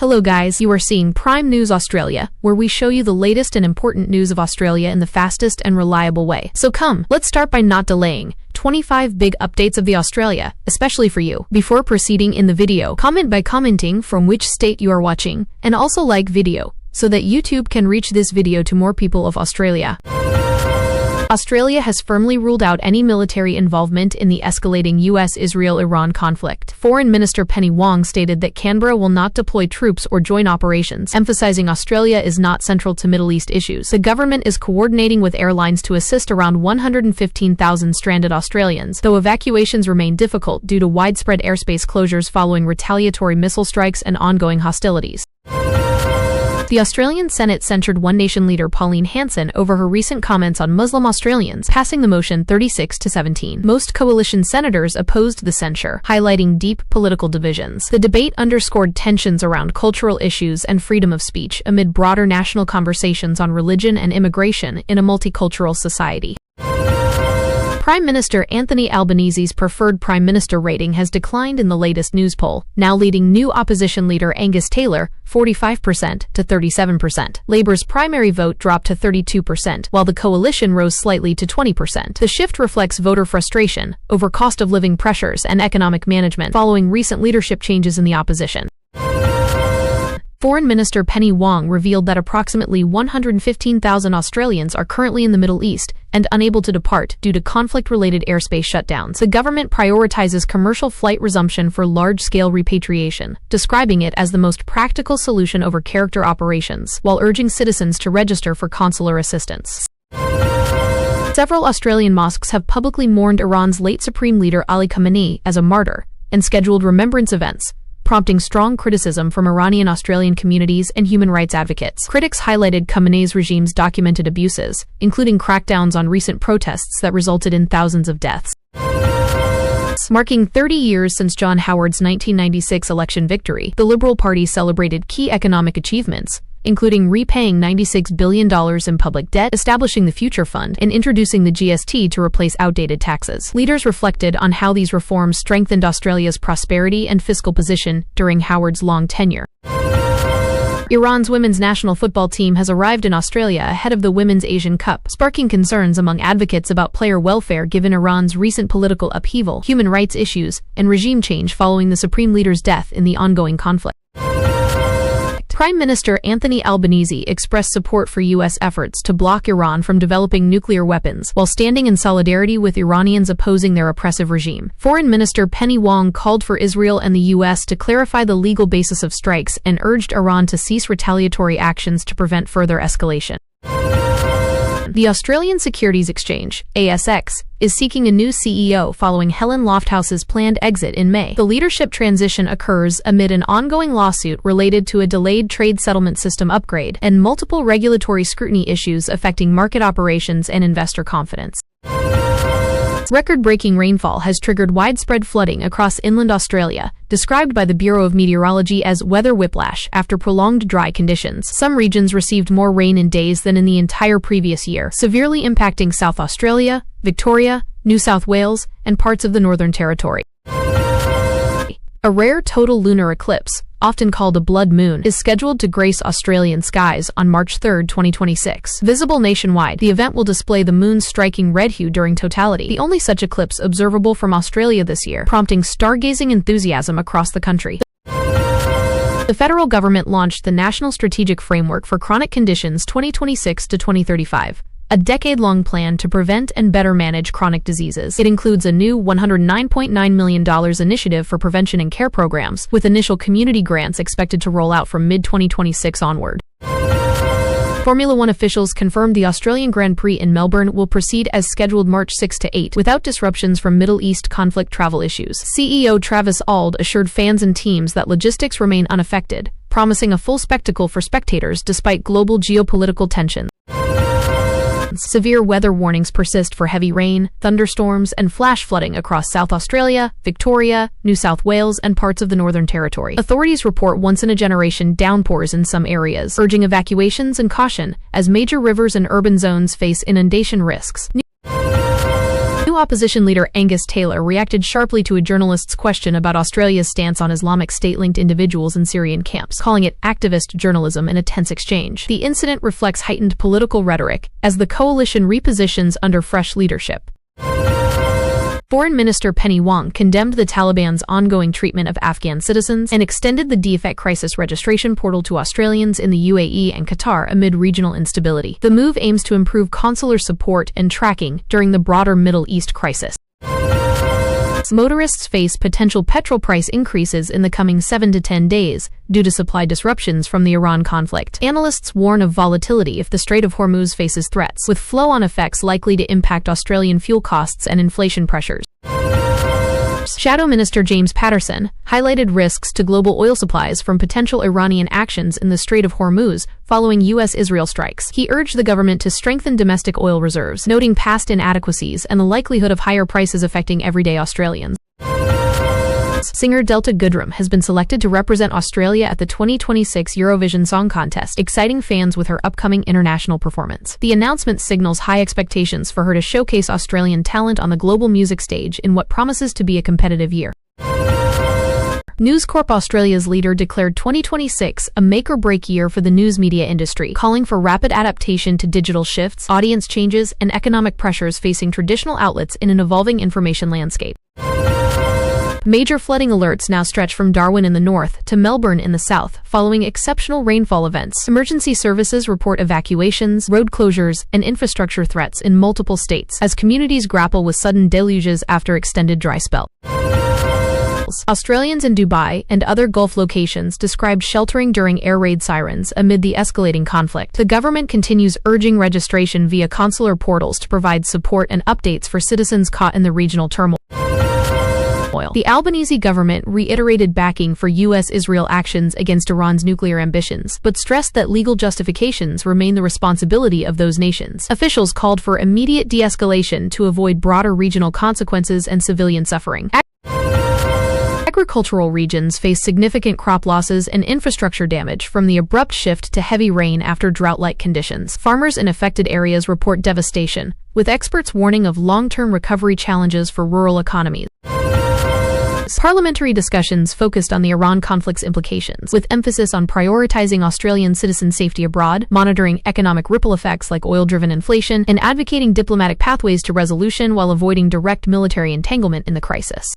Hello guys, you are seeing Prime News Australia, where we show you the latest and important news of Australia in the fastest and reliable way. So come, let's start by not delaying. 25 big updates of the Australia, especially for you. Before proceeding in the video, comment by commenting from which state you are watching, and also like video, so that YouTube can reach this video to more people of Australia. Australia has firmly ruled out any military involvement in the escalating US-Israel-Iran conflict. Foreign Minister Penny Wong stated that Canberra will not deploy troops or join operations, emphasizing Australia is not central to Middle East issues. The government is coordinating with airlines to assist around 115,000 stranded Australians, though evacuations remain difficult due to widespread airspace closures following retaliatory missile strikes and ongoing hostilities. The Australian Senate censured One Nation leader Pauline Hanson over her recent comments on Muslim Australians, passing the motion 36-17. Most coalition senators opposed the censure, highlighting deep political divisions. The debate underscored tensions around cultural issues and freedom of speech amid broader national conversations on religion and immigration in a multicultural society. Prime Minister Anthony Albanese's preferred Prime Minister rating has declined in the latest news poll, now leading new opposition leader Angus Taylor 45% to 37%. Labour's primary vote dropped to 32%, while the coalition rose slightly to 20%. The shift reflects voter frustration over cost of living pressures and economic management following recent leadership changes in the opposition. Foreign Minister Penny Wong revealed that approximately 115,000 Australians are currently in the Middle East and unable to depart due to conflict-related airspace shutdowns. The government prioritizes commercial flight resumption for large-scale repatriation, describing it as the most practical solution over character operations, while urging citizens to register for consular assistance. Several Australian mosques have publicly mourned Iran's late Supreme Leader Ali Khamenei as a martyr and scheduled remembrance events, prompting strong criticism from Iranian Australian communities and human rights advocates. Critics highlighted Khamenei's regime's documented abuses, including crackdowns on recent protests that resulted in thousands of deaths. Marking 30 years since John Howard's 1996 election victory, the Liberal Party celebrated key economic achievements, including repaying $96 billion in public debt, establishing the Future Fund, and introducing the GST to replace outdated taxes. Leaders reflected on how these reforms strengthened Australia's prosperity and fiscal position during Howard's long tenure. Iran's women's national football team has arrived in Australia ahead of the Women's Asian Cup, sparking concerns among advocates about player welfare given Iran's recent political upheaval, human rights issues, and regime change following the supreme leader's death in the ongoing conflict. Prime Minister Anthony Albanese expressed support for U.S. efforts to block Iran from developing nuclear weapons, while standing in solidarity with Iranians opposing their oppressive regime. Foreign Minister Penny Wong called for Israel and the U.S. to clarify the legal basis of strikes and urged Iran to cease retaliatory actions to prevent further escalation. The Australian Securities Exchange, ASX, is seeking a new CEO following Helen Lofthouse's planned exit in May. The leadership transition occurs amid an ongoing lawsuit related to a delayed trade settlement system upgrade and multiple regulatory scrutiny issues affecting market operations and investor confidence. Record-breaking rainfall has triggered widespread flooding across inland Australia, described by the Bureau of Meteorology as weather whiplash after prolonged dry conditions. Some regions received more rain in days than in the entire previous year, severely impacting South Australia, Victoria, New South Wales, and parts of the Northern Territory. A rare total lunar eclipse, often called a blood moon, is scheduled to grace Australian skies on March 3, 2026. Visible nationwide, the event will display the moon's striking red hue during totality, the only such eclipse observable from Australia this year, prompting stargazing enthusiasm across the country. The federal government launched the National Strategic Framework for Chronic Conditions 2026 to 2035. A decade-long plan to prevent and better manage chronic diseases. It includes a new $109.9 million initiative for prevention and care programs, with initial community grants expected to roll out from mid-2026 onward. Formula One officials confirmed the Australian Grand Prix in Melbourne will proceed as scheduled March 6 to 8, without disruptions from Middle East conflict travel issues. CEO Travis Auld assured fans and teams that logistics remain unaffected, promising a full spectacle for spectators despite global geopolitical tensions. Severe weather warnings persist for heavy rain, thunderstorms, and flash flooding across South Australia, Victoria, New South Wales, and parts of the Northern Territory. Authorities report once-in-a-generation downpours in some areas, urging evacuations and caution as major rivers and urban zones face inundation risks. New opposition leader Angus Taylor reacted sharply to a journalist's question about Australia's stance on Islamic State-linked individuals in Syrian camps, calling it activist journalism in a tense exchange. The incident reflects heightened political rhetoric as the coalition repositions under fresh leadership. Foreign Minister Penny Wong condemned the Taliban's ongoing treatment of Afghan citizens and extended the DFAT crisis registration portal to Australians in the UAE and Qatar amid regional instability. The move aims to improve consular support and tracking during the broader Middle East crisis. Motorists face potential petrol price increases in the coming 7 to 10 days due to supply disruptions from the Iran conflict. Analysts warn of volatility if the Strait of Hormuz faces threats, with flow-on effects likely to impact Australian fuel costs and inflation pressures. Shadow Minister James Patterson highlighted risks to global oil supplies from potential Iranian actions in the Strait of Hormuz following U.S.-Israel strikes. He urged the government to strengthen domestic oil reserves, noting past inadequacies and the likelihood of higher prices affecting everyday Australians. Singer Delta Goodrem has been selected to represent Australia at the 2026 Eurovision Song Contest, exciting fans with her upcoming international performance. The announcement signals high expectations for her to showcase Australian talent on the global music stage in what promises to be a competitive year. News Corp Australia's leader declared 2026 a make-or-break year for the news media industry, calling for rapid adaptation to digital shifts, audience changes, and economic pressures facing traditional outlets in an evolving information landscape. Major flooding alerts now stretch from Darwin in the north to Melbourne in the south, following exceptional rainfall events. Emergency services report evacuations, road closures, and infrastructure threats in multiple states as communities grapple with sudden deluges after extended dry spell. Australians in Dubai and other Gulf locations described sheltering during air raid sirens amid the escalating conflict. The government continues urging registration via consular portals to provide support and updates for citizens caught in the regional turmoil. The Albanese government reiterated backing for U.S.-Israel actions against Iran's nuclear ambitions, but stressed that legal justifications remain the responsibility of those nations. Officials called for immediate de-escalation to avoid broader regional consequences and civilian suffering. Agricultural regions face significant crop losses and infrastructure damage from the abrupt shift to heavy rain after drought-like conditions. Farmers in affected areas report devastation, with experts warning of long-term recovery challenges for rural economies. Parliamentary discussions focused on the Iran conflict's implications, with emphasis on prioritizing Australian citizen safety abroad, monitoring economic ripple effects like oil-driven inflation, and advocating diplomatic pathways to resolution while avoiding direct military entanglement in the crisis.